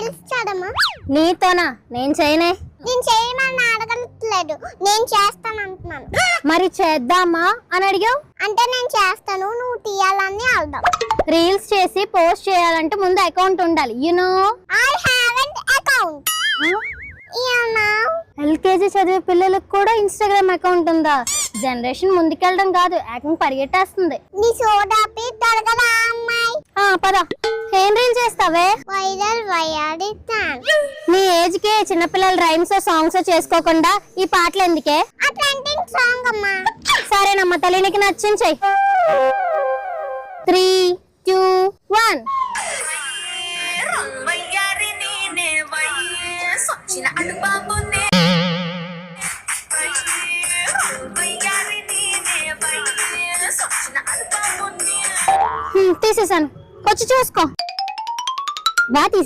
Reels చేయడమా? నీతోనా? నేను చేయనే. నేను చేయమని అడగట్లేదు, నేను చేస్తాను అంటున్నాను. మరి చేద్దామా అని అడిగావు. అంటే నేను చేస్తాను, నువ్వు తీయాలని అర్థం. రీల్స్ చేసి పోస్ట్ చేయాలంటే ముందు అకౌంట్ ఉండాలి. You know I haven't account. LKG చదివే పిల్లలకు కూడా ఇన్స్టాగ్రామ్ అకౌంట్ ఉందా? జనరేషన్ ముందుకెళ్ళడం కాదు, ఏకంగా పరిగెట్టేస్తుంది. నీ సోడాపి తరగదా అమ్మాయి? పద. ఏం రీల్ చేస్తావే? వైరల్ వయాడిస్తాను. నీ ఏజ్ కి చిన్నపిల్లలు రైమ్స్ సాంగ్స్ చేసుకోకుండా ఈ పాటలు ఎందుకే? ఆ ట్రెండింగ్ సాంగ్ అమ్మా. సరేనమ్మా, తల్లి నీకు నచ్చింది చెయ్యి. 3, 2, 1. తీసేసాను, వచ్చి చూసుకో. బాగా తీసా.